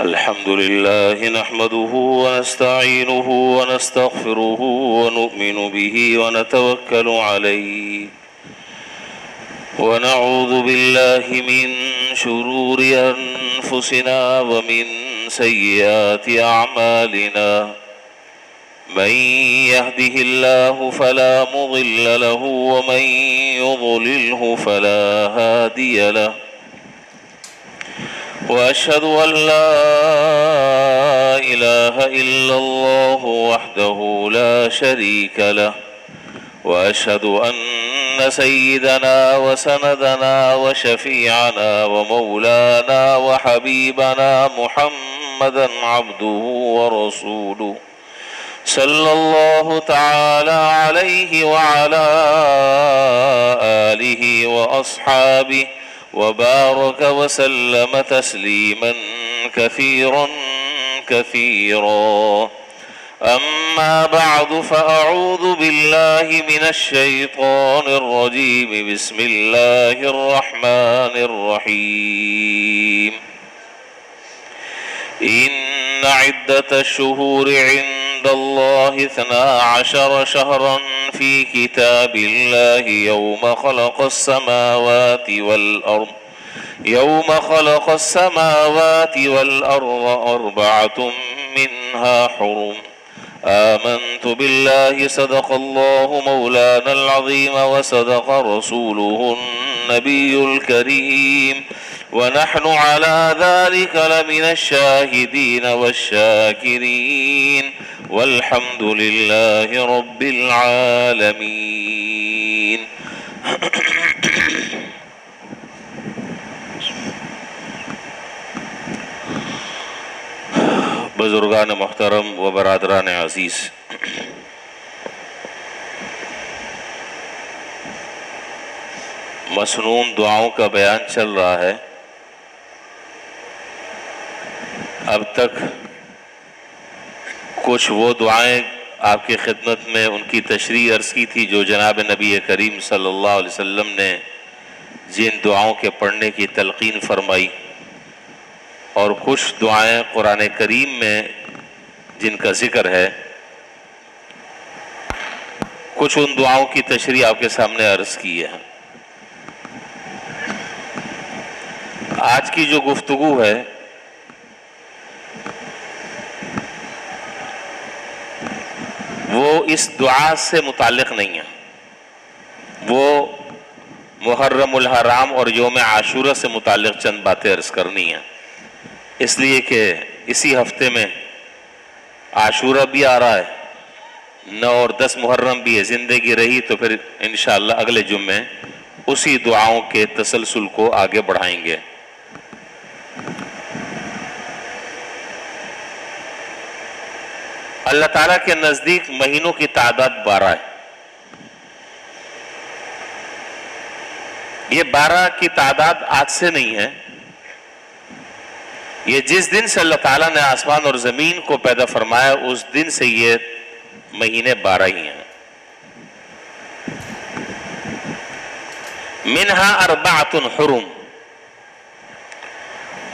الحمد لله نحمده ونستعينه ونستغفره ونؤمن به ونتوكل عليه ونعوذ بالله من شرور أنفسنا ومن سيئات أعمالنا من يهده الله فلا مضل له ومن يضلله فلا هادي له وأشهد أن لا إله إلا الله وحده لا شريك له وأشهد أن سيدنا وسندنا وشفيعنا ومولانا وحبيبنا محمدا عبده ورسوله صلى الله تعالى عليه وعلى آله وأصحابه وبارك وسلم تسليما كثيرا كثيرا. أما بعد فأعوذ بالله من الشيطان الرجيم. بسم الله الرحمن الرحيم. إن عدة الشهور عند الله 12 شهرا في كتاب الله يوم خلق السماوات والأرض 4 منها حرم. آمنت بالله صدق الله مولانا العظيم وصدق رسوله النبي الكريم ونحن على ذلك لمن الشاهدين والشاكرين والحمد لله رب العالمين. بزرگان محترم و برادران عزیز، مسنون دعاؤں کا بیان چل رہا ہے. اب تک کچھ وہ دعائیں آپ کی خدمت میں ان کی تشریح عرض کی تھی جو جناب نبی کریم صلی اللہ علیہ وسلم نے جن دعاؤں کے پڑھنے کی تلقین فرمائی، اور کچھ دعائیں قرآن کریم میں جن کا ذکر ہے، کچھ ان دعاؤں کی تشریح آپ کے سامنے عرض کی ہے. آج کی جو گفتگو ہے وہ اس دعا سے متعلق نہیں ہے، وہ محرم الحرام اور یوم عاشورہ سے متعلق چند باتیں عرض کرنی ہیں، اس لیے کہ اسی ہفتے میں عاشورہ بھی آ رہا ہے، 9 اور 10 محرم بھی ہے. زندگی رہی تو پھر انشاءاللہ اگلے جمعے اسی دعاؤں کے تسلسل کو آگے بڑھائیں گے. اللہ تعالیٰ کے نزدیک مہینوں کی تعداد 12 ہے. یہ 12 کی تعداد آج سے نہیں ہے، یہ جس دن سے اللہ تعالیٰ نے آسمان اور زمین کو پیدا فرمایا اس دن سے یہ مہینے 12 ہی ہیں. منہا 4 حرم،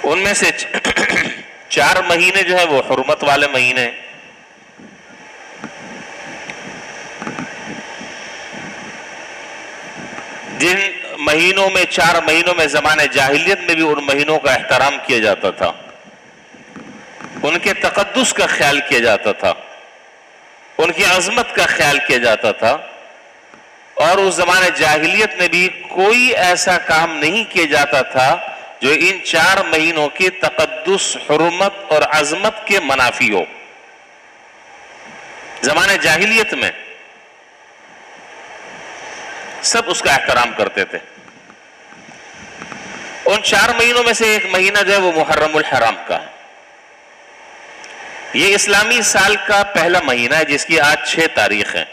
ان میں سے 4 مہینے جو ہیں وہ حرمت والے مہینے. جن مہینوں میں 4 مہینوں میں زمانے جاہلیت میں بھی ان مہینوں کا احترام کیا جاتا تھا، ان کے تقدس کا خیال کیا جاتا تھا، ان کی عظمت کا خیال کیا جاتا تھا، اور اس زمانے جاہلیت میں بھی کوئی ایسا کام نہیں کیا جاتا تھا جو ان 4 مہینوں کی تقدس، حرمت اور عظمت کے منافی ہو. زمانے جاہلیت میں سب اس کا احترام کرتے تھے. ان 4 مہینوں میں سے ایک مہینہ جو ہے وہ محرم الحرام کا ہے. یہ اسلامی سال کا پہلا مہینہ ہے جس کی آج 6 تاریخ ہے.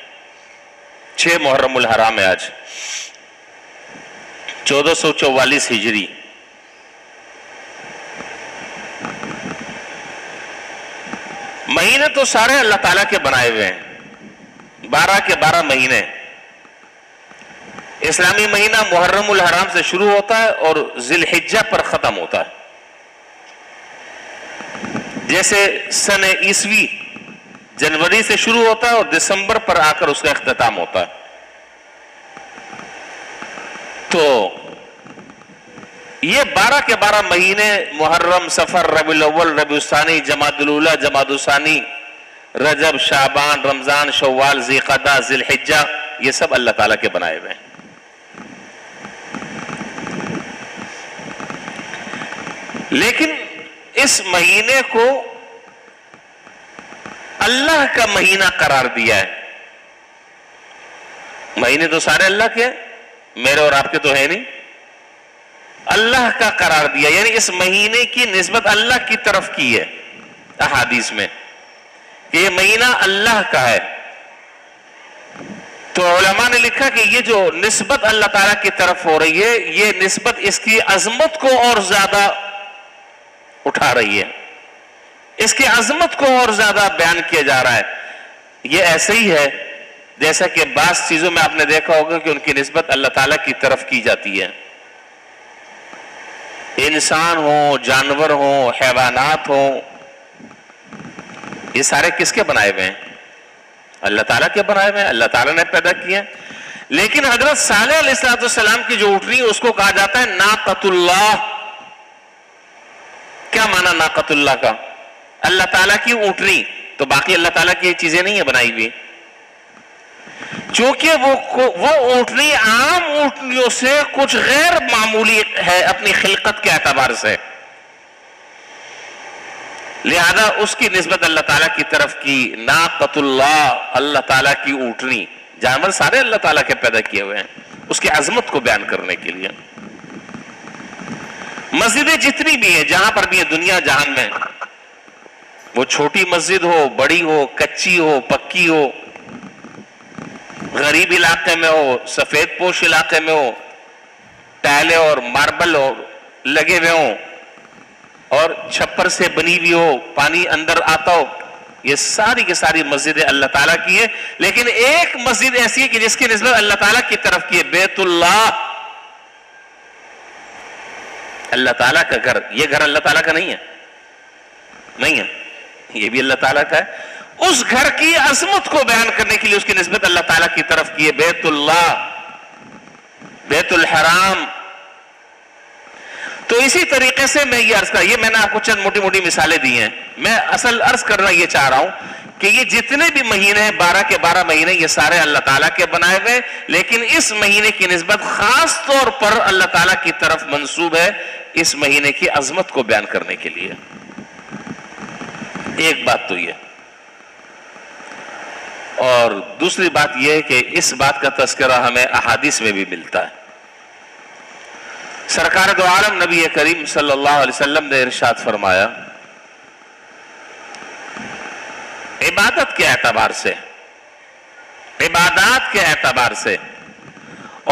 6 محرم الحرام ہے آج، 1444 ہجری. مہینے تو سارے اللہ تعالیٰ کے بنائے ہوئے ہیں، 12 کے 12 مہینے. اسلامی مہینہ محرم الحرام سے شروع ہوتا ہے اور ذی الحجہ پر ختم ہوتا ہے. جیسے سن عیسوی جنوری سے شروع ہوتا ہے اور دسمبر پر آ کر اس کا اختتام ہوتا ہے. تو یہ 12 کے 12 مہینے محرم، صفر، ربیع الاول، ربیع الثانی، جمادی الاولیٰ، جمادی الثانی، رجب، شعبان، رمضان، شوال، ذی القعدہ، ذی الحجہ، یہ سب اللہ تعالیٰ کے بنائے ہوئے ہیں. لیکن اس مہینے کو اللہ کا مہینہ قرار دیا ہے. مہینے تو سارے اللہ کے ہیں، میرے اور آپ کے تو ہے نہیں. اللہ کا قرار دیا، یعنی اس مہینے کی نسبت اللہ کی طرف کی ہے احادیث میں کہ یہ مہینہ اللہ کا ہے. تو علماء نے لکھا کہ یہ جو نسبت اللہ تعالیٰ کی طرف ہو رہی ہے، یہ نسبت اس کی عظمت کو اور زیادہ اٹھا رہی ہے، اس کی عظمت کو اور زیادہ بیان کیا جا رہا ہے. یہ ایسے ہی ہے جیسا کہ بعض چیزوں میں آپ نے دیکھا ہوگا کہ ان کی نسبت اللہ تعالیٰ کی طرف کی جاتی ہے. انسان ہوں، جانور ہوں، حیوانات ہوں، یہ سارے کس کے بنائے ہوئے ہیں؟ اللہ تعالیٰ کے بنائے ہوئے ہیں، اللہ تعالیٰ نے پیدا کیا. لیکن حضرت صالح علیہ السلام کی جو اونٹنی اس کو کہا جاتا ہے ناقۃ اللہ. کیا معنی ناقۃ اللہ کا؟ اللہ تعالیٰ کی اونٹنی. تو باقی اللہ تعالیٰ کی چیزیں نہیں ہیں بنائی ہوئی، چونکہ وہ اونٹنی عام اونٹنیوں سے کچھ غیر معمولی ہے اپنی خلقت کے اعتبار سے، لہذا اس کی نسبت اللہ تعالیٰ کی طرف کی. ناقۃ اللہ، اللہ تعالیٰ کی اونٹنی. جانور سارے اللہ تعالیٰ کے پیدا کیے ہوئے ہیں اس کی عظمت کو بیان کرنے کے لیے. مسجدیں جتنی بھی ہیں، جہاں پر بھی ہیں دنیا جہان میں، وہ چھوٹی مسجد ہو، بڑی ہو، کچی ہو، پکی ہو، غریب علاقے میں ہو، سفید پوش علاقے میں ہو، ٹائلیں اور ماربل لگے ہوئے ہوں اور چھپر سے بنی ہوئی ہو، پانی اندر آتا ہو، یہ ساری کی ساری مسجدیں اللہ تعالیٰ کی ہے. لیکن ایک مسجد ایسی ہے کہ جس کی نسبت اللہ تعالیٰ کی طرف کی ہے، بیت اللہ. اللہ تعالیٰ کا گھر، یہ گھر اللہ تعالیٰ کا نہیں ہے، نہیں ہے، یہ بھی اللہ تعالیٰ کا ہے. اس گھر کی عظمت کو بیان کرنے کے لیے اس کی نسبت اللہ تعالیٰ کی طرف کی ہے، بیت اللہ، بیت الحرام. تو اسی طریقے سے میں یہ عرض کر، یہ میں نے آپ کو چند موٹی موٹی مثالیں دی ہیں. میں اصل عرض کرنا یہ چاہ رہا ہوں کہ یہ جتنے بھی مہینے ہیں 12 کے 12 مہینے، یہ سارے اللہ تعالیٰ کے بنائے ہوئے، لیکن اس مہینے کی نسبت خاص طور پر اللہ تعالیٰ کی طرف منسوب ہے اس مہینے کی عظمت کو بیان کرنے کے لیے. ایک بات تو یہ، اور دوسری بات یہ ہے کہ اس بات کا تذکرہ ہمیں احادیث میں بھی ملتا ہے. سرکار دو عالم نبی کریم صلی اللہ علیہ وسلم نے ارشاد فرمایا، عبادت کے اعتبار سے، عبادات کے اعتبار سے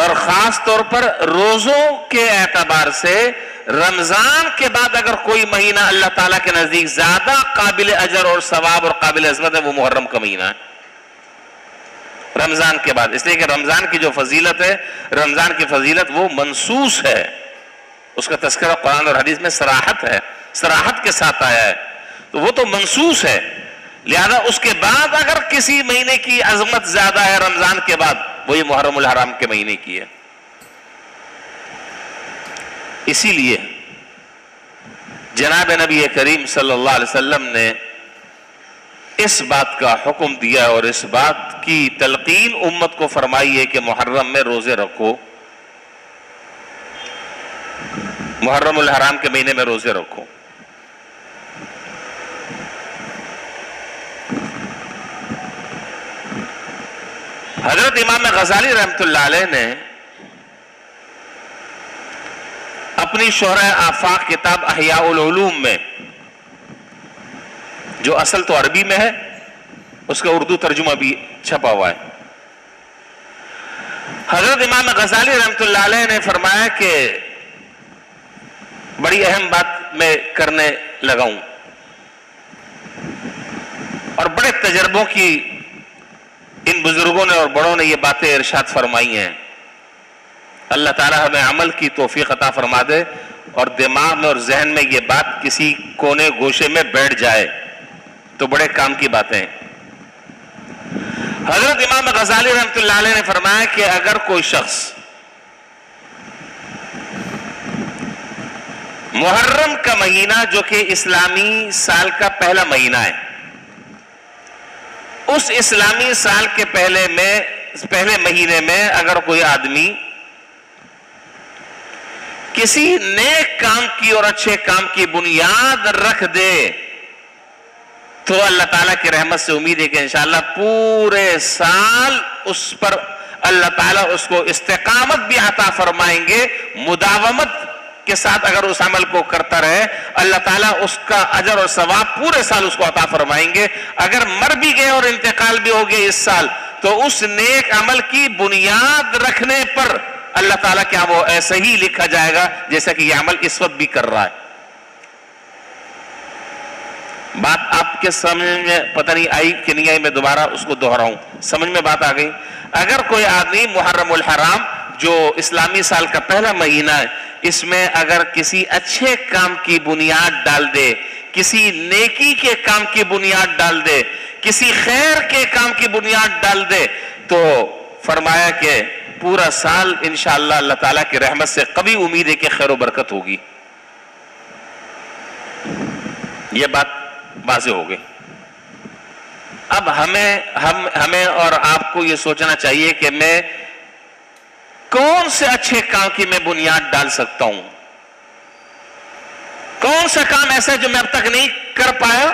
اور خاص طور پر روزوں کے اعتبار سے رمضان کے بعد اگر کوئی مہینہ اللہ تعالیٰ کے نزدیک زیادہ قابل اجر اور ثواب اور قابل عظمت ہے، وہ محرم کا مہینہ ہے رمضان کے بعد. اس لیے کہ رمضان کی جو فضیلت ہے، رمضان کی فضیلت وہ منصوص ہے، اس کا تذکرہ قرآن اور حدیث میں صراحت ہے، صراحت کے ساتھ آیا ہے، تو وہ تو منصوص ہے. لہذا اس کے بعد اگر کسی مہینے کی عظمت زیادہ ہے رمضان کے بعد، وہ یہ محرم الحرام کے مہینے کی ہے. اسی لیے جناب نبی کریم صلی اللہ علیہ وسلم نے اس بات کا حکم دیا اور اس بات کی تلقین امت کو فرمائی ہے کہ محرم میں روزے رکھو، محرم الحرام کے مہینے میں روزے رکھو. حضرت امام غزالی رحمۃ اللہ علیہ نے اپنی شرح آفاق کتاب احیاء العلوم میں، جو اصل تو عربی میں ہے، اس کا اردو ترجمہ بھی چھپا ہوا ہے، حضرت امام غزالی رحمۃ اللہ علیہ نے فرمایا کہ بڑی اہم بات میں کرنے لگا ہوں اور بڑے تجربوں کی ان بزرگوں نے اور بڑوں نے یہ باتیں ارشاد فرمائی ہیں. اللہ تعالی ہمیں عمل کی توفیق عطا فرما دے اور دماغ میں اور ذہن میں یہ بات کسی کونے گوشے میں بیٹھ جائے تو بڑے کام کی باتیں ہیں۔ حضرت امام غزالی رحمۃ اللہ علیہ نے فرمایا کہ اگر کوئی شخص محرم کا مہینہ جو کہ اسلامی سال کا پہلا مہینہ ہے، اس اسلامی سال کے پہلے مہینے میں اگر کوئی آدمی کسی نیک کام کی اور اچھے کام کی بنیاد رکھ دے تو اللہ تعالیٰ کی رحمت سے امید ہے کہ انشاءاللہ پورے سال اس پر اللہ تعالیٰ اس کو استقامت بھی عطا فرمائیں گے۔ مداومت کے ساتھ اگر اس عمل کو کرتا رہے اللہ تعالیٰ اس کا اجر اور ثواب پورے سال اس کو عطا فرمائیں گے۔ اگر مر بھی گئے اور انتقال بھی ہو گئے اس سال تو اس نیک عمل کی بنیاد رکھنے پر اللہ تعالیٰ کیا وہ ایسے ہی لکھا جائے گا جیسا کہ یہ عمل اس وقت بھی کر رہا ہے۔ بات آپ کے سمجھ میں پتہ نہیں آئی کہ نہیں آئی، میں دوبارہ اس کو دہراؤں، سمجھ میں بات آ گئی؟ اگر کوئی آدمی محرم الحرام جو اسلامی سال کا پہلا مہینہ ہے اس میں اگر کسی اچھے کام کی بنیاد ڈال دے، کسی نیکی کے کام کی بنیاد ڈال دے، کسی خیر کے کام کی بنیاد ڈال دے تو فرمایا کہ پورا سال انشاءاللہ اللہ تعالیٰ کی رحمت سے قوی امید ہے کہ خیر و برکت ہوگی۔ یہ بات واضح ہو گئی۔ اب ہمیں اور آپ کو یہ سوچنا چاہیے کہ میں کون سے اچھے کام کی میں بنیاد ڈال سکتا ہوں، کون سا کام ایسا ہے جو میں اب تک نہیں کر پایا،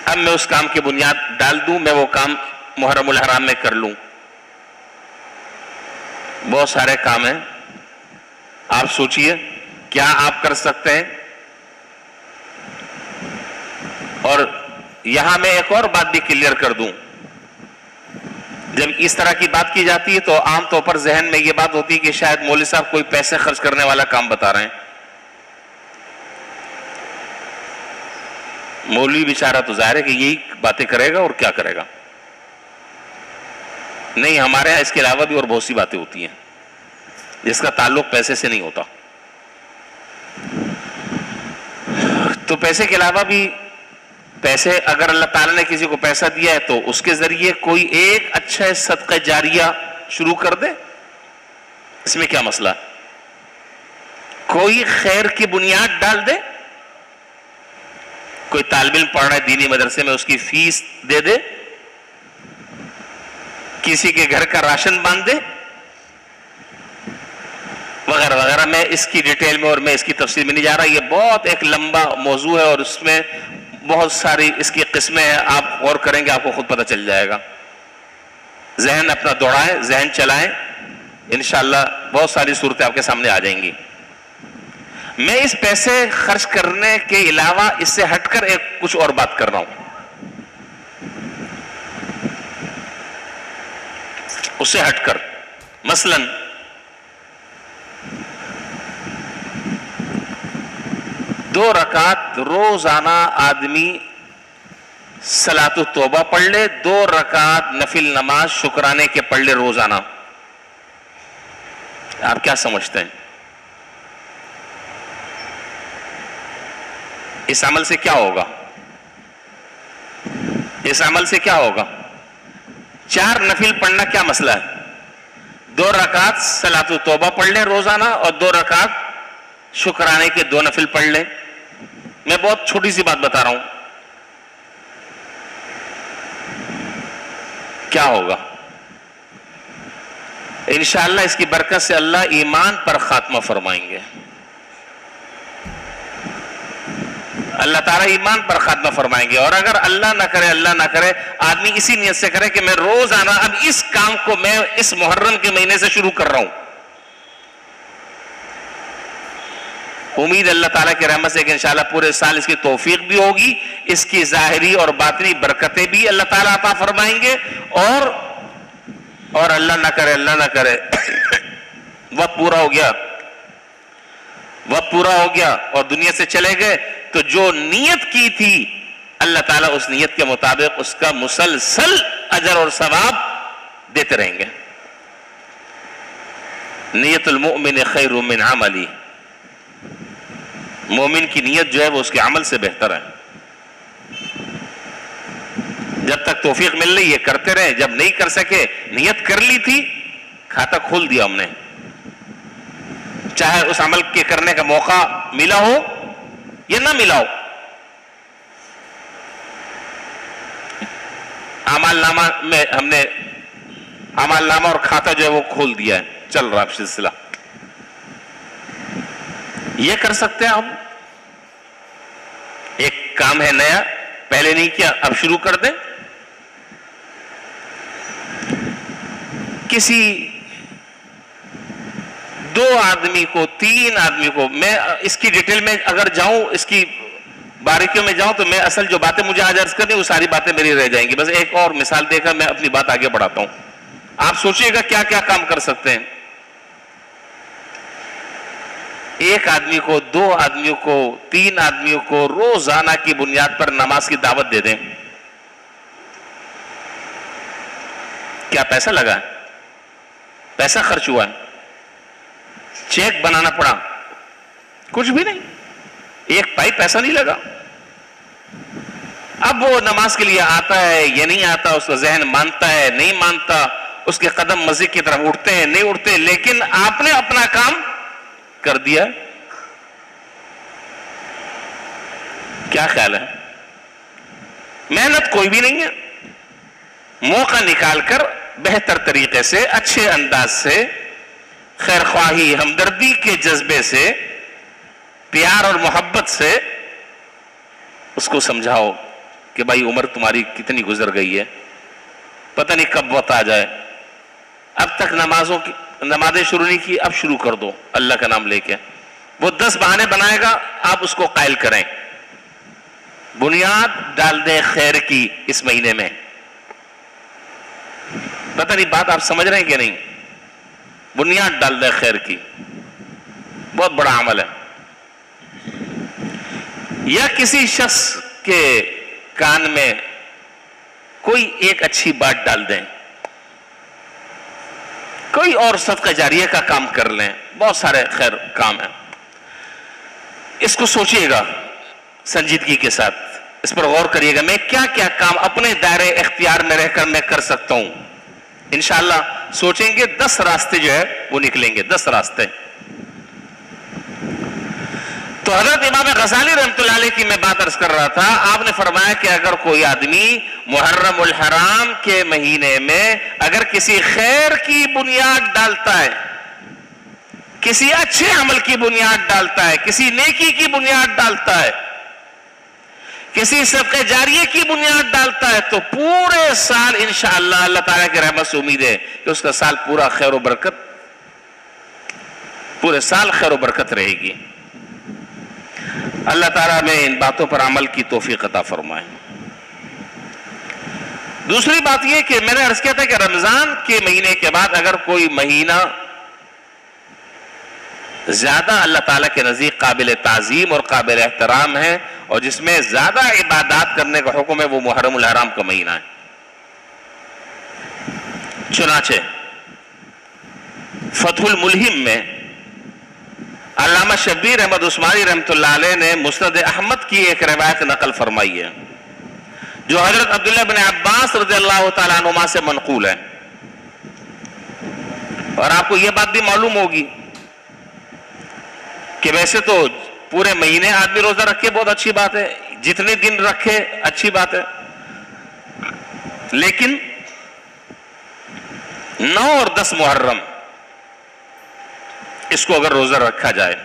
اب میں اس کام کی بنیاد ڈال دوں، میں وہ کام محرم الحرام میں کر لوں۔ بہت سارے کام ہیں، آپ سوچئے کیا آپ کر سکتے ہیں۔ اور یہاں میں ایک اور بات بھی کلیئر کر دوں، جب اس طرح کی بات کی جاتی ہے تو عام طور پر ذہن میں یہ بات ہوتی ہے کہ شاید مولوی صاحب کوئی پیسے خرچ کرنے والا کام بتا رہے ہیں۔ مولوی بیچارہ تو ظاہر ہے کہ یہی باتیں کرے گا اور کیا کرے گا۔ نہیں، ہمارے ہاں اس کے علاوہ بھی اور بہت سی باتیں ہوتی ہیں جس کا تعلق پیسے سے نہیں ہوتا۔ تو پیسے کے علاوہ بھی پیسے اگر اللہ تعالیٰ نے کسی کو پیسہ دیا ہے تو اس کے ذریعے کوئی ایک اچھا صدقہ جاریہ شروع کر دے، اس میں کیا مسئلہ ہے؟ کوئی خیر کی بنیاد ڈال دے، کوئی طالب علم پڑھ رہا ہے دینی مدرسے میں اس کی فیس دے دے، کسی کے گھر کا راشن باندھ دے، وغیرہ وغیرہ۔ میں اس کی ڈیٹیل میں اور میں اس کی تفصیل میں نہیں جا رہا، یہ بہت ایک لمبا موضوع ہے اور اس میں بہت ساری اس کی قسمیں ہیں، آپ غور کریں گے آپ کو خود پتہ چل جائے گا۔ ذہن اپنا دوڑائیں، ذہن چلائیں، انشاءاللہ بہت ساری صورتیں آپ کے سامنے آ جائیں گی۔ میں اس پیسے خرچ کرنے کے علاوہ اس سے ہٹ کر ایک کچھ اور بات کر رہا ہوں۔ اس سے ہٹ کر مثلاً دو رکعت روزانہ آدمی صلاۃ التوبہ پڑھ لے، 2 رکعت نفل نماز شکرانے کے پڑھ لے روزانہ، آپ کیا سمجھتے ہیں اس عمل سے کیا ہوگا؟ اس عمل سے کیا ہوگا؟ 4 نفل پڑھنا کیا مسئلہ ہے؟ 2 رکعت صلاۃ التوبہ پڑھ لیں روزانہ اور 2 رکعت شکرانے کے 2 نفل پڑھ لیں۔ میں بہت چھوٹی سی بات بتا رہا ہوں، کیا ہوگا؟ انشاءاللہ اس کی برکت سے اللہ ایمان پر خاتمہ فرمائیں گے، اللہ تعالیٰ ایمان پر خاتمہ فرمائیں گے۔ اور اگر اللہ نہ کرے آدمی اسی نیت سے کرے کہ میں روزانہ اب اس کام کو میں اس محرم کے مہینے سے شروع کر رہا ہوں، امید اللہ تعالیٰ کی رحمت سے کہ انشاءاللہ پورے سال اس کی توفیق بھی ہوگی، اس کی ظاہری اور باطنی برکتیں بھی اللہ تعالیٰ عطا فرمائیں گے۔ اور اللہ نہ کرے وقت پورا ہو گیا اور دنیا سے چلے گئے تو جو نیت کی تھی اللہ تعالیٰ اس نیت کے مطابق اس کا مسلسل اجر اور ثواب دیتے رہیں گے۔ نیت المؤمن خیر من عملی، مومن کی نیت جو ہے وہ اس کے عمل سے بہتر ہے. جب تک توفیق مل رہی ہے کرتے رہے، جب نہیں کر سکے نیت کر لی تھی، کھاتا کھول دیا ہم نے، چاہے اس عمل کے کرنے کا موقع ملا ہو یا نہ ملا ہو. اعمال نامہ میں ہم نے اعمال نامہ اور کھاتا جو ہے وہ کھول دیا ہے، چل رہا سلسلہ. یہ کر سکتے ہیں ہم. ایک کام ہے نیا، پہلے نہیں کیا، اب شروع کر دیں. کسی 2 آدمی کو 3 آدمی کو، میں اس کی ڈیٹیل میں اگر جاؤں، اس کی باریکیوں میں جاؤں تو میں اصل جو باتیں مجھے آج عرض کرنی وہ ساری باتیں میری رہ جائیں گی. بس ایک اور مثال دے کر میں اپنی بات آگے بڑھاتا ہوں. آپ سوچئے گا کیا کیا کام کر سکتے ہیں. 1 آدمی کو، 2 آدمیوں کو، 3 آدمیوں کو روزانہ کی بنیاد پر نماز کی دعوت دے دیں. کیا پیسہ لگا ہے؟ پیسہ خرچ ہوا ہے؟ چیک بنانا پڑا؟ کچھ بھی نہیں، 1 پائی پیسہ نہیں لگا. اب وہ نماز کے لیے آتا ہے یا نہیں آتا، اس کا ذہن مانتا ہے نہیں مانتا، اس کے قدم مسجد کی طرف اٹھتے ہیں نہیں اٹھتے، لیکن آپ نے اپنا کام کر دیا. کیا خیال ہے؟ محنت کوئی بھی نہیں ہے. موقع نکال کر بہتر طریقے سے، اچھے انداز سے، خیر خواہی، ہمدردی کے جذبے سے، پیار اور محبت سے اس کو سمجھاؤ کہ بھائی عمر تمہاری کتنی گزر گئی ہے، پتہ نہیں کب وقت آ جائے. اب تک نمازیں شروع نہیں کی، اب شروع کر دو اللہ کا نام لے کے. وہ 10 بہانے بنائے گا، آپ اس کو قائل کریں. بنیاد ڈال دیں خیر کی اس مہینے میں. پتہ نہیں بات آپ سمجھ رہے ہیں کہ نہیں؟ بنیاد ڈال دیں خیر کی، بہت بڑا عمل ہے. یا کسی شخص کے کان میں کوئی ایک اچھی بات ڈال دیں، کوئی اور صدقہ جاریہ کا کام کر لیں. بہت سارے خیر کام ہیں. اس کو سوچئے گا سنجیدگی کے ساتھ، اس پر غور کریے گا میں کیا کیا کام اپنے دائرے اختیار میں رہ کر میں کر سکتا ہوں. انشاءاللہ سوچیں گے 10 راستے جو ہے وہ نکلیں گے. 10 راستے. تو حضرت امام غزالی رحمۃ اللہ علیہ کی میں بات عرض کر رہا تھا. آپ نے فرمایا کہ اگر کوئی آدمی محرم الحرام کے مہینے میں اگر کسی خیر کی بنیاد ڈالتا ہے، کسی اچھے عمل کی بنیاد ڈالتا ہے، کسی نیکی کی بنیاد ڈالتا ہے، کسی صدقہ جاریہ کی بنیاد ڈالتا ہے، تو پورے سال انشاءاللہ اللہ تعالیٰ کی رحمت سے امید ہے کہ اس کا سال پورا خیر و برکت، پورے سال خیر و برکت رہے گی. اللہ تعالیٰ میں ان باتوں پر عمل کی توفیق عطا فرمائے. دوسری بات یہ کہ میں نے عرض کیا تھا کہ رمضان کے مہینے کے بعد اگر کوئی مہینہ زیادہ اللہ تعالیٰ کے نزدیک قابل تعظیم اور قابل احترام ہے اور جس میں زیادہ عبادات کرنے کا حکم ہے، وہ محرم الحرام کا مہینہ ہے. چنانچہ فتح الملہم میں علامہ شبیر احمد عثمانی رحمۃ اللہ علیہ نے مسند احمد کی ایک روایت نقل فرمائی ہے جو حضرت عبداللہ بن عباس رضی اللہ تعالیٰ عنہما سے منقول ہے. اور آپ کو یہ بات بھی معلوم ہوگی کہ ویسے تو پورے مہینے آدمی روزہ رکھے بہت اچھی بات ہے، جتنے دن رکھے اچھی بات ہے، لیکن 9 اور 10 محرم اس کو اگر روزہ رکھا جائے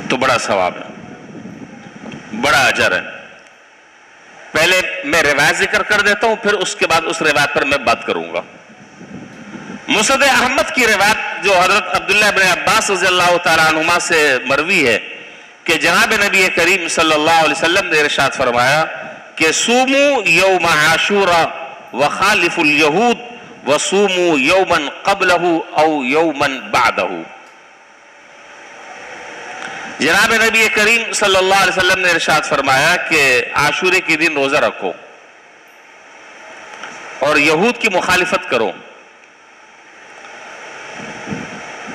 تو بڑا ثواب ہے، بڑا اجر ہے. پہلے میں روایت ذکر کر دیتا ہوں، پھر اس کے بعد اس روایت پر میں بات کروں گا. مسند احمد کی روایت جو حضرت عبداللہ بن عباس رضی اللہ تعالیٰ عنہما سے مروی ہے کہ جناب نبی کریم صلی اللہ علیہ وسلم نے ارشاد فرمایا کہ سوموا یوم عاشورا وخالفوا الیہود وصوموا یوما قبلہ او یوما بعدہ. جناب نبی کریم صلی اللہ علیہ وسلم نے ارشاد فرمایا کہ عاشورے کے دن روزہ رکھو اور یہود کی مخالفت کرو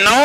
9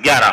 11।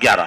11।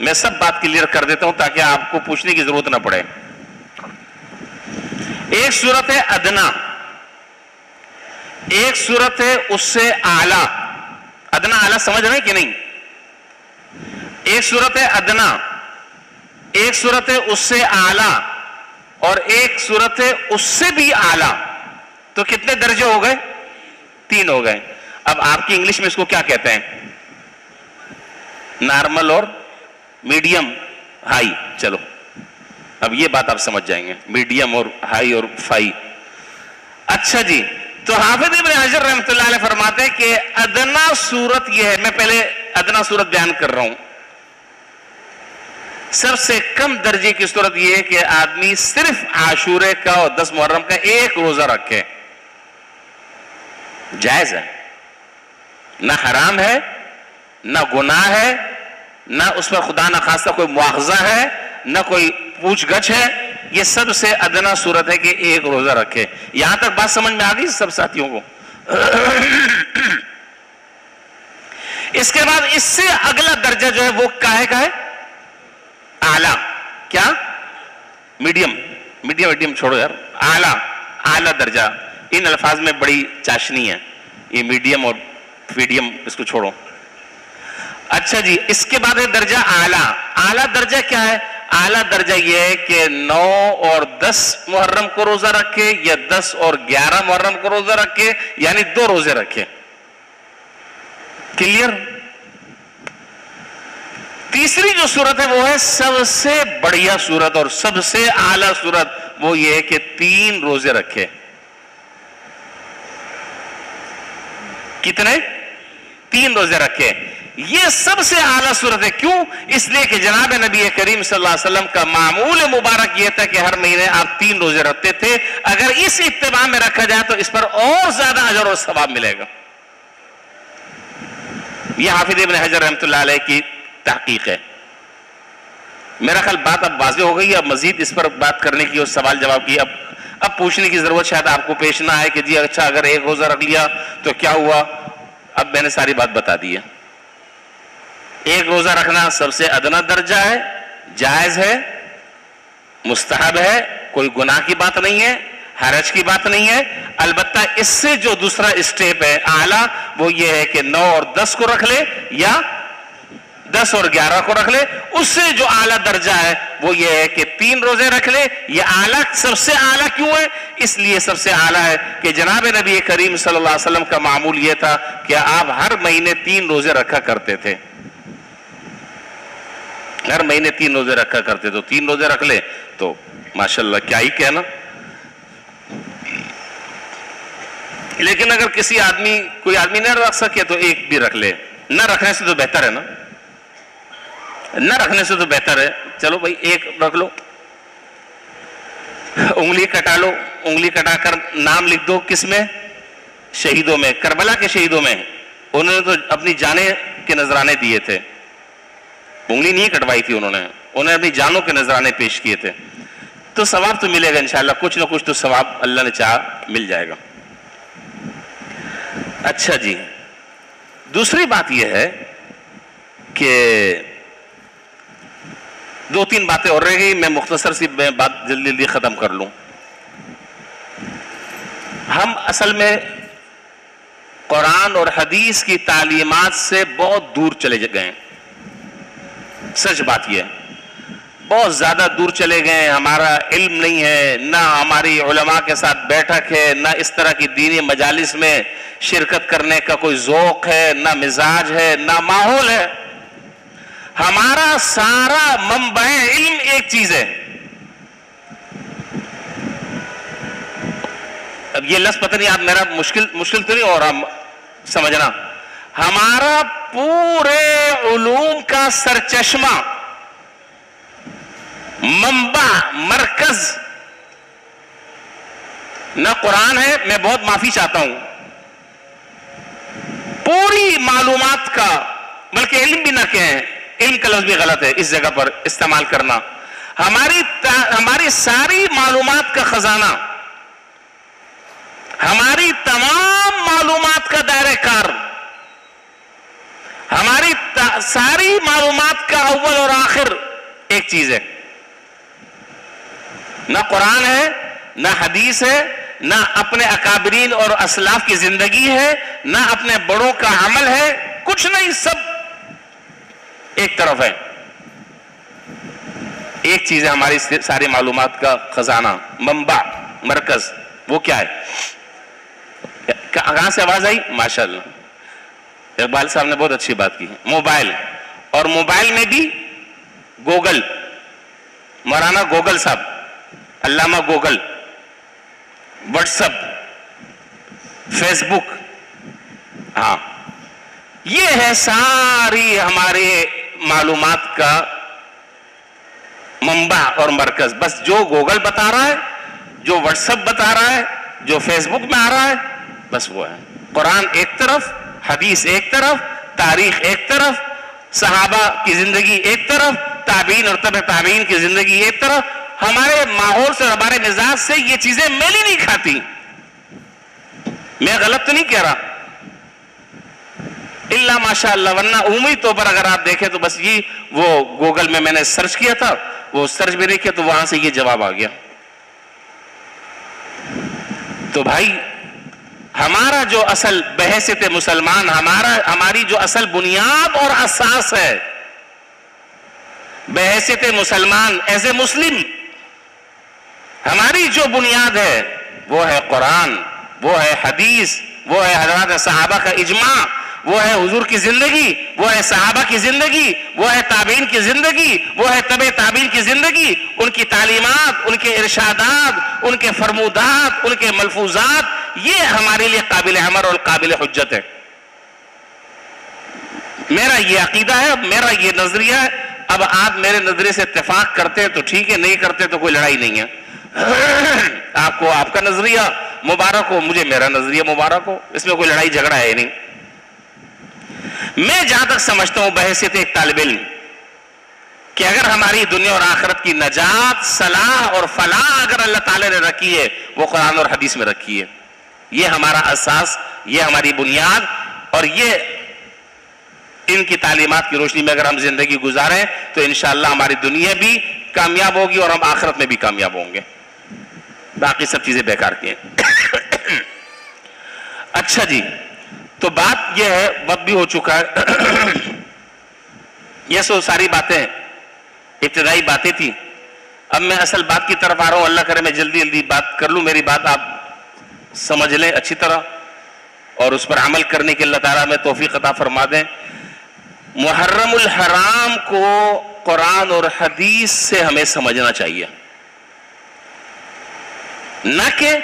میں سب بات کلیئر کر دیتا ہوں تاکہ آپ کو پوچھنے کی ضرورت نہ پڑے. ایک صورت ہے ادنا، ایک صورت ہے اس سے اعلیٰ. ادنا اعلیٰ سمجھ رہے ہیں کہ نہیں؟ ایک صورت ہے ادنا، ایک صورت ہے اس سے اعلیٰ، اور ایک صورت ہے اس سے بھی اعلیٰ. تو کتنے درجے ہو گئے؟ 3 ہو گئے. اب آپ کی انگلش میں اس کو کیا کہتے ہیں؟ نارمل اور میڈیم، ہائی. چلو اب یہ بات آپ سمجھ جائیں گے، میڈیم اور ہائی اور فائی. اچھا جی، تو حافظ ابن حجر رحمۃ اللہ علیہ فرماتے ہیں کہ ادنا صورت یہ ہے، میں پہلے ادنا صورت بیان کر رہا ہوں. سب سے کم درجے کی صورت یہ ہے کہ آدمی صرف عاشورے کا اور 10 محرم کا ایک روزہ رکھے. جائز ہے، نہ حرام ہے، نہ گناہ ہے، نہ اس پر خدا نہ خواستہ کوئی مواخذہ ہے، نہ کوئی پوچھ گچھ ہے. یہ سب سے ادنا صورت ہے کہ ایک روزہ رکھے. یہاں تک بات سمجھ میں آ گئی سب ساتھیوں کو؟ اس کے بعد اس سے اگلا درجہ جو ہے وہ کاہے کا ہے؟ اعلیٰ. کیا؟ میڈیم. میڈیم چھوڑو یار، اعلیٰ. اعلیٰ درجہ، ان الفاظ میں بڑی چاشنی ہے، یہ میڈیم اور فیڈیم اس کو چھوڑو. اچھا جی، اس کے بعد ہے درجہ اعلیٰ. اعلیٰ درجہ کیا ہے؟ اعلیٰ درجہ یہ ہے کہ 9 اور 10 محرم کو روزہ رکھے، یا 10 اور 11 محرم کو روزہ رکھے، یعنی 2 روزے رکھے. کلیئر؟ تیسری جو صورت ہے وہ ہے سب سے بڑھیا صورت اور سب سے اعلیٰ صورت، وہ یہ ہے کہ 3 روزے رکھے. کتنے؟ 3 روزے رکھے. یہ سب سے اعلیٰ صورت ہے. کیوں؟ اس لیے کہ جناب نبی کریم صلی اللہ علیہ وسلم کا معمول مبارک یہ تھا کہ ہر مہینے آپ 3 روزے رکھتے تھے. اگر اس اتباع میں رکھا جائے تو اس پر اور زیادہ اجر اور ثواب ملے گا. یہ حافظ ابن حجر رحمۃ اللہ علیہ کی تحقیق ہے. میرا خیال بات اب واضح ہو گئی. اب مزید اس پر بات کرنے کی اور سوال جواب کی اب پوچھنے کی ضرورت شاید آپ کو پیش نہ آئے کہ جی اچھا اگر ایک روزہ رکھ لیا تو کیا ہوا. اب میں نے ساری بات بتا دی ہے. ایک روزہ رکھنا سب سے ادنا درجہ ہے، جائز ہے، مستحب ہے، کوئی گناہ کی بات نہیں ہے، حرج کی بات نہیں ہے. البتہ اس سے جو دوسرا اسٹیپ ہے اعلیٰ، وہ یہ ہے کہ 9 اور 10 کو رکھ لے یا 10 اور 11 کو رکھ لے. اس سے جو اعلیٰ درجہ ہے وہ یہ ہے کہ 3 روزے رکھ لے. یہ اعلیٰ سب سے اعلیٰ کیوں ہے؟ اس لیے سب سے اعلیٰ ہے کہ جناب نبی کریم صلی اللہ علیہ وسلم کا معمول یہ تھا کہ آپ ہر مہینے 3 روزے رکھا کرتے تھے. ہر مہینے 3 روزے رکھا کرتے. تو 3 روزے رکھ لے تو ماشاءاللہ کیا ہی کہنا. لیکن اگر کوئی آدمی نہ رکھ سکے تو ایک بھی رکھ لے. نہ رکھنے سے تو بہتر ہے نا، نہ رکھنے سے تو بہتر ہے. چلو بھائی ایک رکھ لو، انگلی کٹا لو، انگلی کٹا کر نام لکھ دو. کس میں؟ شہیدوں میں، کربلا کے شہیدوں میں. انہوں نے تو اپنی جانیں کے نذرانے دیے تھے، انگلی نہیں کٹوائی تھی انہوں نے اپنی جانوں کے نذرانے پیش کیے تھے. تو ثواب تو ملے گا انشاءاللہ، کچھ نہ کچھ تو ثواب اللہ نے چاہا مل جائے گا. اچھا جی، دوسری بات یہ ہے کہ 2-3 باتیں اور رہ گئی، میں مختصر سی بات جلدی ختم کر لوں. ہم اصل میں قرآن اور حدیث کی تعلیمات سے بہت دور چلے گئے ہیں. سچ بات یہ ہے، بہت زیادہ دور چلے گئے. ہمارا علم نہیں ہے، نہ ہماری علماء کے ساتھ بیٹھک ہے، نہ اس طرح کی دینی مجالس میں شرکت کرنے کا کوئی ذوق ہے، نہ مزاج ہے، نہ ماحول ہے. ہمارا سارا منبع علم ایک چیز ہے. اب یہ لفظ پتہ نہیں آپ میرا مشکل تو نہیں ہو رہا سمجھنا. ہمارا پورے علوم کا سرچشمہ، منبع، مرکز نہ قرآن ہے. میں بہت معافی چاہتا ہوں، پوری معلومات کا، بلکہ علم بھی نہ کہیں، علم کا لفظ بھی غلط ہے اس جگہ پر استعمال کرنا. ہماری ساری معلومات کا خزانہ، ہماری تمام معلومات کا دائرہ کار، ہماری ساری معلومات کا اول اور آخر ایک چیز ہے، نہ قرآن ہے، نہ حدیث ہے، نہ اپنے اکابرین اور اسلاف کی زندگی ہے، نہ اپنے بڑوں کا عمل ہے، کچھ نہیں، سب ایک طرف ہے۔ ایک چیز ہے ہماری ساری معلومات کا خزانہ، منبع، مرکز، وہ کیا ہے؟ کہاں سے آواز آئی؟ ماشاءاللہ، اقبال صاحب نے بہت اچھی بات کی، موبائل، اور موبائل میں بھی گوگل، مولانا گوگل صاحب، علامہ گوگل، واٹس ایپ، فیس بک، ہاں، یہ ہے ساری ہمارے معلومات کا منبع اور مرکز۔ بس جو گوگل بتا رہا ہے، جو واٹس ایپ بتا رہا ہے، جو فیس بک میں آ رہا ہے، بس وہ ہے۔ قرآن ایک طرف، حدیث ایک طرف، تاریخ ایک طرف، صحابہ کی زندگی ایک طرف، تابعین اور تبع تابعین کی زندگی ایک طرف۔ ہمارے ماحول سے، ہمارے مزاج سے یہ چیزیں میل ہی نہیں کھاتی۔ میں غلط تو نہیں کہہ رہا، اللہ ماشاء اللہ، ورنہ عمومی طور پر اگر آپ دیکھیں تو بس یہ وہ گوگل میں نے سرچ کیا تھا، وہ سرچ بھی نہیں کیا تو وہاں سے یہ جواب آ گیا۔ تو بھائی ہمارا جو اصل بحیثیت مسلمان، ہماری جو اصل بنیاد اور اساس ہے بحیثیت مسلمان، ایز اے مسلم، ہماری جو بنیاد ہے وہ ہے قرآن، وہ ہے حدیث، وہ ہے حضرات صحابہ کا اجماع، وہ ہے حضور کی زندگی، وہ ہے صحابہ کی زندگی، وہ ہے تابعین کی زندگی، وہ ہے تبع تابعین کی زندگی، ان کی تعلیمات، ان کے ارشادات، ان کے فرمودات، ان کے ملفوظات، یہ ہمارے لیے قابل عمل اور قابل حجت ہے۔ میرا یہ عقیدہ ہے، میرا یہ نظریہ ہے۔ اب آپ میرے نظریے سے اتفاق کرتے ہیں تو ٹھیک ہے، نہیں کرتے تو کوئی لڑائی نہیں ہے۔ آپ کو آپ کا نظریہ مبارک ہو، مجھے میرا نظریہ مبارک ہو، اس میں کوئی لڑائی جھگڑا ہے نہیں۔ میں جہاں تک سمجھتا ہوں بحیثیت ایک طالب علم کہ اگر ہماری دنیا اور آخرت کی نجات، صلاح اور فلاح اگر اللہ تعالی نے رکھی ہے، وہ قرآن اور حدیث میں رکھی ہے۔ یہ ہمارا اساس، یہ ہماری بنیاد، اور یہ ان کی تعلیمات کی روشنی میں اگر ہم زندگی گزاریں تو انشاءاللہ ہماری دنیا بھی کامیاب ہوگی اور ہم آخرت میں بھی کامیاب ہوں گے۔ باقی سب چیزیں بیکار کی ہیں۔ اچھا جی، تو بات یہ ہے، وقت بھی ہو چکا ہے۔ یہ سو ساری باتیں ابتدائی باتیں تھی، اب میں اصل بات کی طرف آ رہا ہوں۔ اللہ کرے میں جلدی جلدی بات کر لوں، میری بات آپ سمجھ لیں اچھی طرح اور اس پر عمل کرنے کے اللہ تعالیٰ میں توفیق عطا فرما دیں۔ محرم الحرام کو قرآن اور حدیث سے ہمیں سمجھنا چاہیے، نہ کہ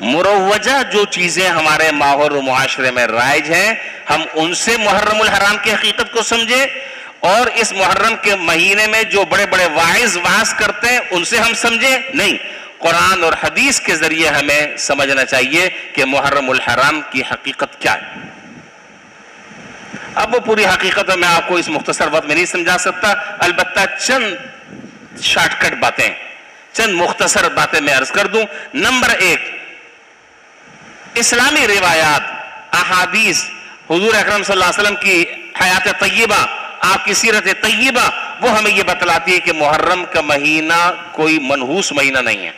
مروجہ جو چیزیں ہمارے ماحول و معاشرے میں رائج ہیں ہم ان سے محرم الحرام کی حقیقت کو سمجھیں، اور اس محرم کے مہینے میں جو بڑے بڑے واعظ کرتے ہیں ان سے ہم سمجھیں نہیں۔ قرآن اور حدیث کے ذریعے ہمیں سمجھنا چاہیے کہ محرم الحرام کی حقیقت کیا ہے۔ اب وہ پوری حقیقت میں آپ کو اس مختصر وقت میں نہیں سمجھا سکتا، البتہ چند شارٹ کٹ باتیں، چند مختصر باتیں میں عرض کر دوں۔ نمبر 1، اسلامی روایات، احادیث، حضور اکرم صلی اللہ علیہ وسلم کی حیات طیبہ، آپ کی سیرت طیبہ، وہ ہمیں یہ بتلاتی ہے کہ محرم کا مہینہ کوئی منحوس مہینہ نہیں ہے۔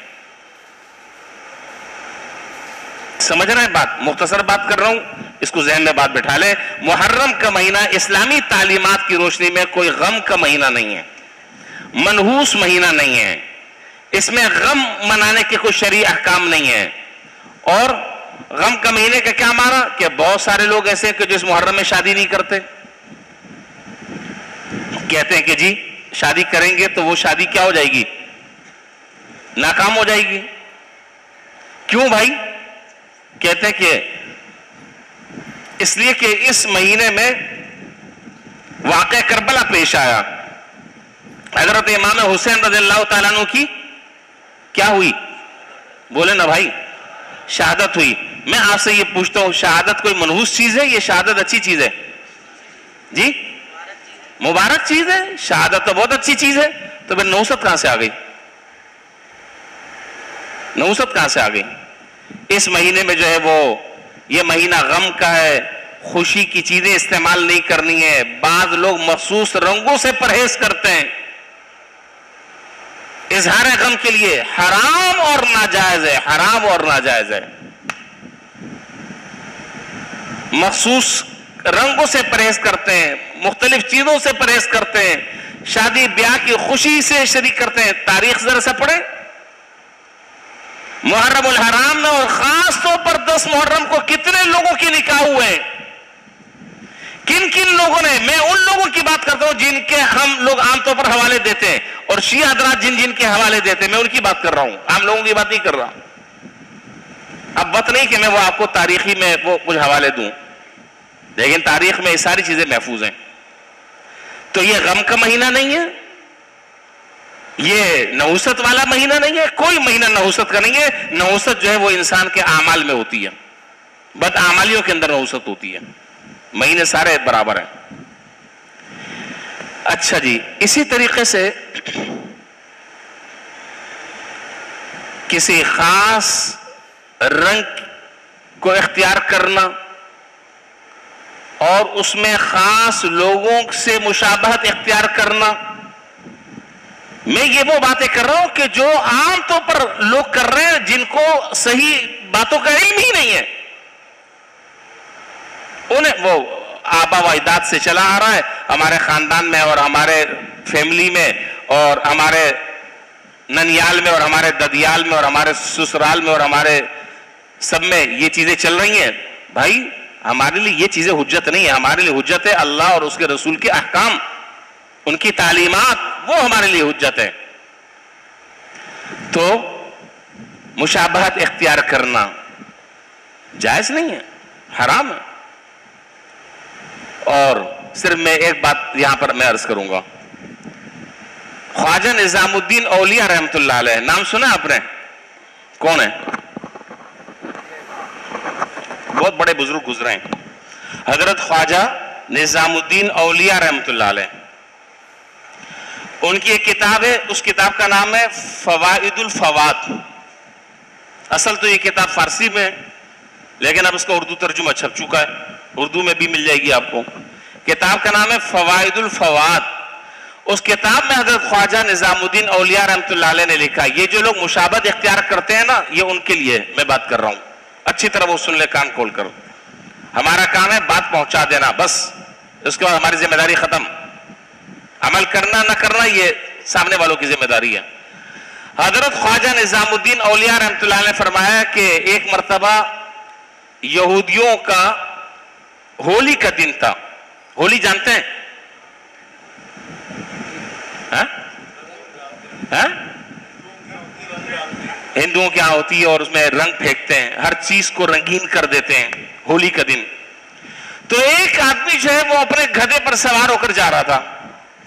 سمجھ رہے ہیں بات؟ مختصر بات کر رہا ہوں، اس کو ذہن میں بات بٹھا لیں۔ محرم کا مہینہ اسلامی تعلیمات کی روشنی میں کوئی غم کا مہینہ نہیں ہے، منحوس مہینہ نہیں ہے، اس میں غم منانے کے کوئی شرعی احکام نہیں ہے۔ اور غم کا مہینے کا کیا معنی کہ بہت سارے لوگ ایسے ہیں کہ جو اس محرم میں شادی نہیں کرتے، کہتے ہیں کہ جی شادی کریں گے تو وہ شادی کیا ہو جائے گی؟ ناکام ہو جائے گی۔ کیوں بھائی؟ کہتے ہیں کہ اس لیے کہ اس مہینے میں واقعہ کربلا پیش آیا، حضرت امام حسین رضی اللہ تعالیٰ عنہ کی کیا ہوئی؟ بولے نا بھائی، شہادت ہوئی۔ میں آپ سے یہ پوچھتا ہوں، شہادت کوئی منحوس چیز ہے؟ یہ شہادت اچھی چیز ہے جی؟ مبارک چیز ہے، شہادت تو بہت اچھی چیز ہے، تو پھر نحوست کہاں سے آ گئی؟ نحوست کہاں سے آ گئی؟ اس مہینے میں جو ہے وہ یہ مہینہ غم کا ہے، خوشی کی چیزیں استعمال نہیں کرنی ہے. بعض لوگ مخصوص رنگوں سے پرہیز کرتے ہیں اظہار غم کے لیے. حرام اور ناجائز ہے, حرام اور ناجائز ہے. مخصوص رنگوں سے پرہیز کرتے ہیں, مختلف چیزوں سے پرہیز کرتے ہیں, شادی بیاہ کی خوشی سے شریک کرتے ہیں. تاریخ ذرا سا پڑھیں. محرم الحرام میں اور خاص طور پر 10 محرم کو کتنے لوگوں کی نکاح ہوئے ہیں, کن کن لوگوں نے. میں ان لوگوں کی بات کرتا ہوں جن کے ہم لوگ عام طور پر حوالے دیتے ہیں, اور شیعہ حضرات جن جن کے حوالے دیتے ہیں, میں ان کی بات کر رہا ہوں, عام لوگوں کی بات نہیں کر رہا. اب بات نہیں کہ میں وہ آپ کو تاریخی میں وہ کچھ حوالے دوں, لیکن تاریخ میں یہ ساری چیزیں محفوظ ہیں. تو یہ غم کا مہینہ نہیں ہے, یہ نحوست والا مہینہ نہیں ہے, کوئی مہینہ نحوست کا نہیں ہے. نحوست جو ہے وہ انسان کے اعمال میں ہوتی ہے, بد اعمالیوں کے اندر نحوست ہوتی ہے. مہینے سارے برابر ہیں. اچھا جی, اسی طریقے سے کسی خاص رنگ کو اختیار کرنا اور اس میں خاص لوگوں سے مشابہت اختیار کرنا, میں یہ وہ باتیں کر رہا ہوں کہ جو عام طور پر لوگ کر رہے ہیں جن کو صحیح باتوں کا علم ہی نہیں ہے. انہیں وہ آبا و اجداد سے چلا آ رہا ہے, ہمارے خاندان میں اور ہمارے فیملی میں اور ہمارے ننیال میں اور ہمارے ددیال میں اور ہمارے سسرال میں اور ہمارے سب میں یہ چیزیں چل رہی ہیں. بھائی ہمارے لیے یہ چیزیں حجت نہیں ہے, ہمارے لیے حجت ہے اللہ اور اس کے رسول کے احکام, ان کی تعلیمات, وہ ہمارے لیے حجت ہے. تو مشابہت اختیار کرنا جائز نہیں ہے, حرام ہے. اور صرف میں ایک بات یہاں پر میں عرض کروں گا. خواجہ نظام الدین اولیاء رحمت اللہ علیہ, نام سنا آپ نے؟ کون ہے؟ بہت بڑے بزرگ گزرے ہیں. حضرت خواجہ نظام الدین اولیاء رحمت اللہ علیہ, ان کی ایک کتاب ہے, اس کتاب کا نام ہے فوائد الفوات. اصل تو یہ کتاب فارسی میں ہے, لیکن اب اس کا اردو ترجمہ چھپ چکا ہے, اردو میں بھی مل جائے گی آپ کو. کتاب کا نام ہے فوائد الفوات. اس کتاب میں حضرت خواجہ نظام الدین اولیاء رحمت اللہ علیہ نے لکھا, یہ جو لوگ مشابہت اختیار کرتے ہیں نا, یہ ان کے لیے میں بات کر رہا ہوں. اچھی طرح وہ سن لے کان کھول کر. ہمارا کام ہے بات پہنچا دینا بس, اس کے بعد ہماری ذمہ داری ختم. عمل کرنا نہ کرنا یہ سامنے والوں کی ذمہ داری ہے. حضرت خواجہ نظام الدین اولیاء رحمت اللہ علیہ نے فرمایا کہ ایک مرتبہ یہودیوں کا ہولی کا دن تھا. ہولی جانتے ہیں؟ ہندوؤں کے یہاں ہوتی ہے اور اس میں رنگ پھینکتے ہیں, ہر چیز کو رنگین کر دیتے ہیں ہولی کا دن. تو ایک آدمی جو ہے وہ اپنے گدھے پر سوار ہو کر جا رہا تھا.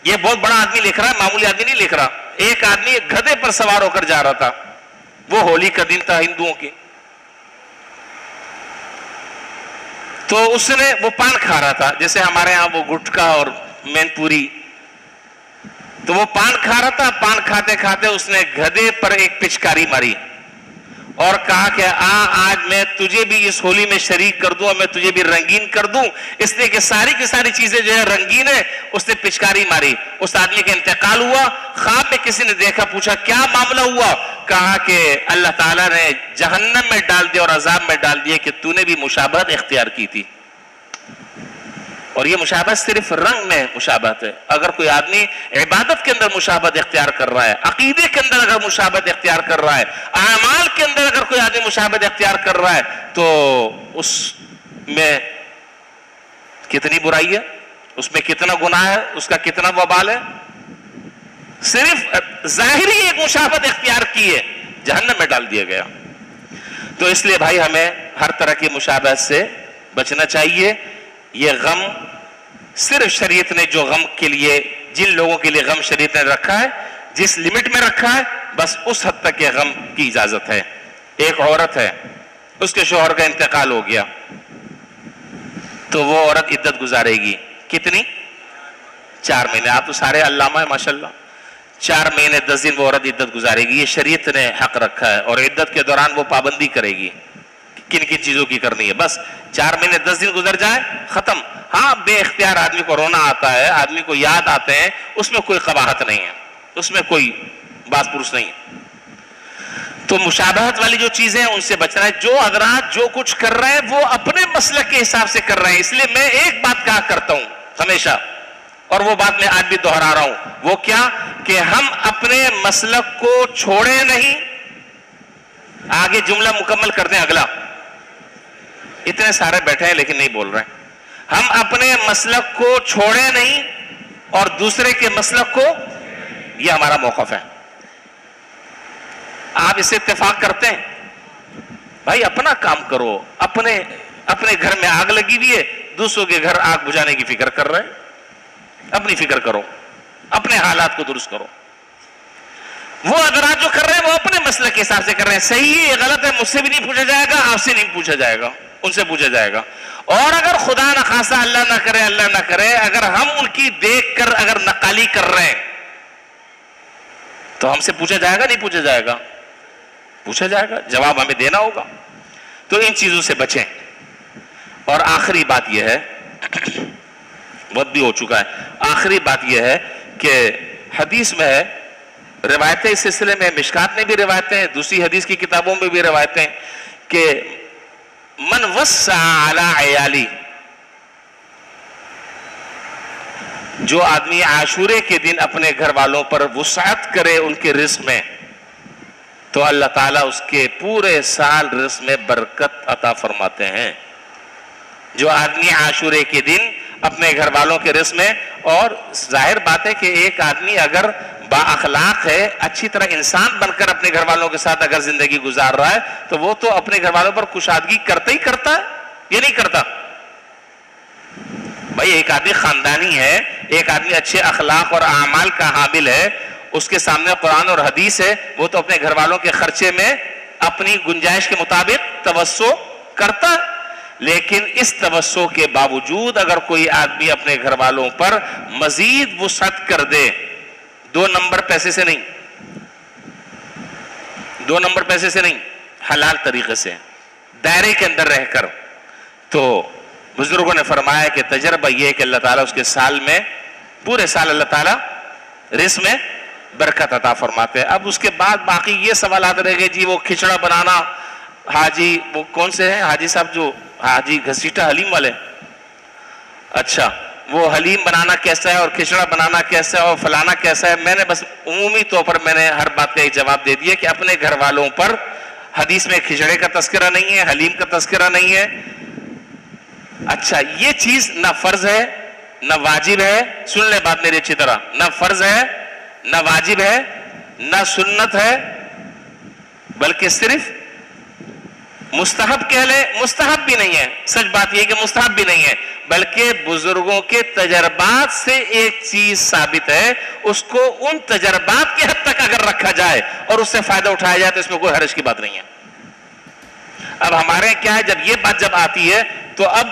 یہ بہت بڑا آدمی لکھ رہا ہے, معمولی آدمی نہیں لکھ رہا. ایک آدمی ایک گدھے پر سوار ہو کر جا رہا تھا. وہ ہولی کا دن تھا ہندوؤں کی. تو اس نے وہ پان کھا رہا تھا, جیسے ہمارے ہاں وہ گٹکا اور مین پوری. تو وہ پان کھا رہا تھا. پان کھاتے کھاتے اس نے گدھے پر ایک پچکاری ماری اور کہا کہ آج میں تجھے بھی اس ہولی میں شریک کر دوں اور میں تجھے بھی رنگین کر دوں. اس لیے کہ ساری کی ساری چیزیں جو ہے رنگین ہے. اس نے پچکاری ماری, اس آدمی کا انتقال ہوا. خواب میں کسی نے دیکھا, پوچھا کیا معاملہ ہوا؟ کہا کہ اللہ تعالیٰ نے جہنم میں ڈال دیا اور عذاب میں ڈال دیا کہ تو نے بھی مشابہت اختیار کی تھی. اور یہ مشابہت صرف رنگ میں مشابہت ہے. اگر کوئی آدمی عبادت کے اندر مشابہت اختیار کر رہا ہے, عقیدے کے اندر اگر مشابہت اختیار کر رہا ہے, اعمال کے اندر اگر کوئی آدمی مشابہت اختیار کر رہا ہے, تو اس میں کتنی برائی ہے, اس میں کتنا گناہ ہے, اس کا کتنا وبال ہے. صرف ظاہری ایک مشابہت اختیار کی ہے, جہنم میں ڈال دیا گیا. تو اس لیے بھائی ہمیں ہر طرح کی مشابہت سے بچنا چاہیے. یہ غم صرف شریعت نے جو غم کے لیے, جن لوگوں کے لیے غم شریعت نے رکھا ہے, جس لمٹ میں رکھا ہے, بس اس حد تک یہ غم کی اجازت ہے. ایک عورت ہے, اس کے شوہر کا انتقال ہو گیا, تو وہ عورت عدت گزارے گی. کتنی؟ 4 مہینے. آپ تو سارے علامہ ہیں ماشاءاللہ. 4 مہینے 10 دن وہ عورت عدت گزارے گی. یہ شریعت نے حق رکھا ہے, اور عدت کے دوران وہ پابندی کرے گی کن کن چیزوں کی کرنی ہے. بس 4 مہینے 10 دن گزر جائے ختم. ہاں بے اختیار آدمی کو رونا آتا ہے, آدمی کو یاد آتے ہیں, اس میں کوئی قباحت نہیں ہے, اس میں کوئی باس پرس نہیں ہے. تو مشابہت والی جو چیزیں ہیں ان سے بچنا ہے. جو حضرات جو کچھ کر رہے ہیں وہ اپنے مسلک کے حساب سے کر رہے ہیں. اس لیے میں ایک بات کہا کرتا ہوں ہمیشہ, اور وہ بات میں آج بھی دہرا رہا ہوں, وہ کیا کہ ہم اپنے مسلک کو چھوڑیں نہیں. آگے جملہ مکمل کر دیں اگلا, اتنے سارے بیٹھے ہیں لیکن نہیں بول رہے ہیں. ہم اپنے مسلک کو چھوڑیں نہیں اور دوسرے کے مسلک کو, یہ ہمارا موقف ہے. آپ اس سے اتفاق کرتے ہیں؟ بھائی اپنا کام کرو. اپنے گھر میں آگ لگی ہوئی ہے, دوسروں کے گھر آگ بجھانے کی فکر کر رہے ہیں. اپنی فکر کرو, اپنے حالات کو درست کرو. وہ حضرات جو کر رہے ہیں وہ اپنے مسئلے کے حساب سے کر رہے ہیں. صحیح ہے, یہ غلط ہے, مجھ سے بھی نہیں پوچھا جائے گا, آپ سے نہیں پوچھا جائے گا, ان سے پوچھا جائے گا. اور اگر خدا نخواستہ اللہ نہ کرے اگر ہم ان کی دیکھ کر اگر نقالی کر رہے ہیں تو ہم سے پوچھا جائے گا نہیں پوچھا جائے گا؟ پوچھا جائے گا, جواب ہمیں دینا ہوگا. تو ان چیزوں سے بچیں. اور آخری بات یہ ہے, وقت بھی ہو چکا ہے, آخری بات یہ ہے کہ حدیث میں ہے, روایتیں اس سلسلے میں مشکات میں بھی روایتیں, دوسری حدیث کی کتابوں میں بھی روایتیں, کہ من وسع علی عیالی, جو آدمی عاشورے کے دن اپنے گھر والوں پر وسعت کرے ان کے رزق میں, تو اللہ تعالیٰ اس کے پورے سال رزق میں برکت عطا فرماتے ہیں. جو آدمی عاشورے کے دن اپنے گھر والوں کے رزق میں, اور ظاہر بات ہے کہ ایک آدمی اگر با اخلاق ہے, اچھی طرح انسان بن کر اپنے گھر والوں کے ساتھ اگر زندگی گزار رہا ہے, تو وہ تو اپنے گھر والوں پر کشادگی کرتا ہی کرتا ہے, یہ نہیں کرتا. بھائی ایک آدمی خاندانی ہے, ایک آدمی اچھے اخلاق اور اعمال کا حامل ہے, اس کے سامنے قرآن اور حدیث ہے, وہ تو اپنے گھر والوں کے خرچے میں اپنی گنجائش کے مطابق توسع کرتا ہے. لیکن اس توسع کے باوجود اگر کوئی آدمی اپنے گھر والوں پر مزید وسعت کر دے, 2 نمبر پیسے سے نہیں, 2 نمبر پیسے سے نہیں, حلال طریقے سے دائرے کے اندر رہ کر, تو بزرگوں نے فرمایا کہ تجربہ یہ ہے کہ اللہ تعالیٰ اس کے سال میں, پورے سال اللہ تعالیٰ رزق میں برکت عطا فرماتے ہیں. اب اس کے بعد باقی یہ سوالات رہ گئے, جی وہ کھچڑا بنانا, حاجی وہ کون سے ہیں حاجی صاحب جو حاجی گھسیٹا حلیم والے, اچھا وہ حلیم بنانا کیسا ہے اور کھچڑا بنانا کیسا ہے اور فلانا کیسا ہے. میں نے بس عمومی طور پر میں نے ہر بات کا ایک جواب دے دیا کہ اپنے گھر والوں پر حدیث میں کھچڑے کا تذکرہ نہیں ہے, حلیم کا تذکرہ نہیں ہے. اچھا یہ چیز نہ فرض ہے نہ واجب ہے, سن لے بات میری اچھی طرح, نہ فرض ہے نہ واجب ہے نہ سنت ہے, بلکہ صرف مستحب کہہ لے, مستحب بھی نہیں ہے. سچ بات یہ کہ مستحب بھی نہیں ہے, بلکہ بزرگوں کے تجربات سے ایک چیز ثابت ہے, اس کو ان تجربات کی حد تک اگر رکھا جائے اور اس سے فائدہ اٹھایا جائے تو اس میں کوئی حرج کی بات نہیں ہے. اب ہمارے کیا ہے, جب یہ بات جب آتی ہے تو اب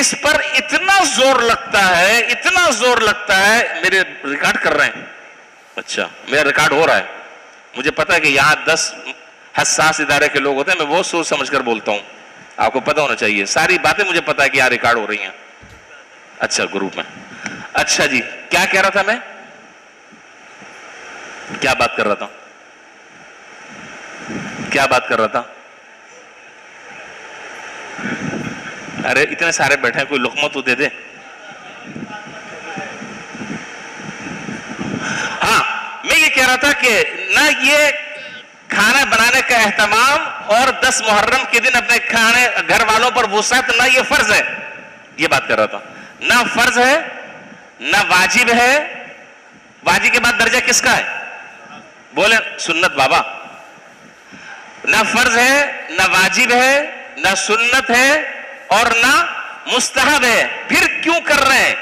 اس پر اتنا زور لگتا ہے, اتنا زور لگتا ہے. میرے ریکارڈ کر رہے ہیں, اچھا میرا ریکارڈ ہو رہا ہے, مجھے پتا ہے کہ یہاں 10 حساس ادارے کے لوگ ہوتے ہیں, میں وہ سوچ سمجھ کر بولتا ہوں, آپ کو پتا ہونا چاہیے, ساری باتیں مجھے پتا ہے کہ یہاں ریکارڈ ہو رہی ہیں. اچھا گروپ میں, اچھا جی کیا کہہ رہا تھا میں, کیا بات کر رہا تھا, کیا بات کر رہا تھا؟ ارے اتنے سارے بیٹھے ہیں, کوئی لقمہ تو دے دے. ہاں میں یہ کہہ رہا تھا کہ نہ یہ کھانا بنانے کا اہتمام اور 10 محرم کے دن اپنے کھانے گھر والوں پر وسعت, نہ یہ فرض ہے, یہ بات کر رہا تھا. نہ فرض ہے نہ واجب ہے. واجب کے بعد درجہ کس کا ہے, بولے سنت بابا. نہ فرض ہے نہ واجب ہے نہ سنت ہے اور نہ مستحب ہے, پھر کیوں کر رہے ہیں؟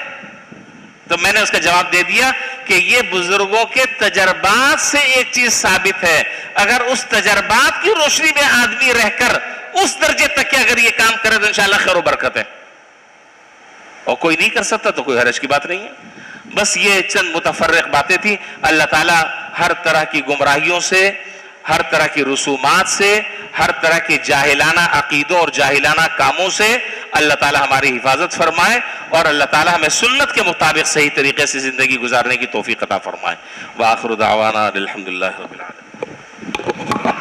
تو میں نے اس کا جواب دے دیا کہ یہ بزرگوں کے تجربات سے ایک چیز ثابت ہے. اگر اس تجربات کی روشنی میں آدمی رہ کر اس درجے تک کہ اگر یہ کام کرے تو انشاءاللہ خیر و برکت ہے, اور کوئی نہیں کر سکتا تو کوئی حرج کی بات نہیں ہے. بس یہ چند متفرق باتیں تھیں. اللہ تعالیٰ ہر طرح کی گمراہیوں سے, ہر طرح کی رسومات سے، ہر طرح کے جاہلانہ عقیدوں اور جاہلانہ کاموں سے اللہ تعالی ہماری حفاظت فرمائے، اور اللہ تعالی ہمیں سنت کے مطابق صحیح طریقے سے زندگی گزارنے کی توفیق عطا فرمائے۔ وآخر دعوانا الحمدللہ رب العالمین۔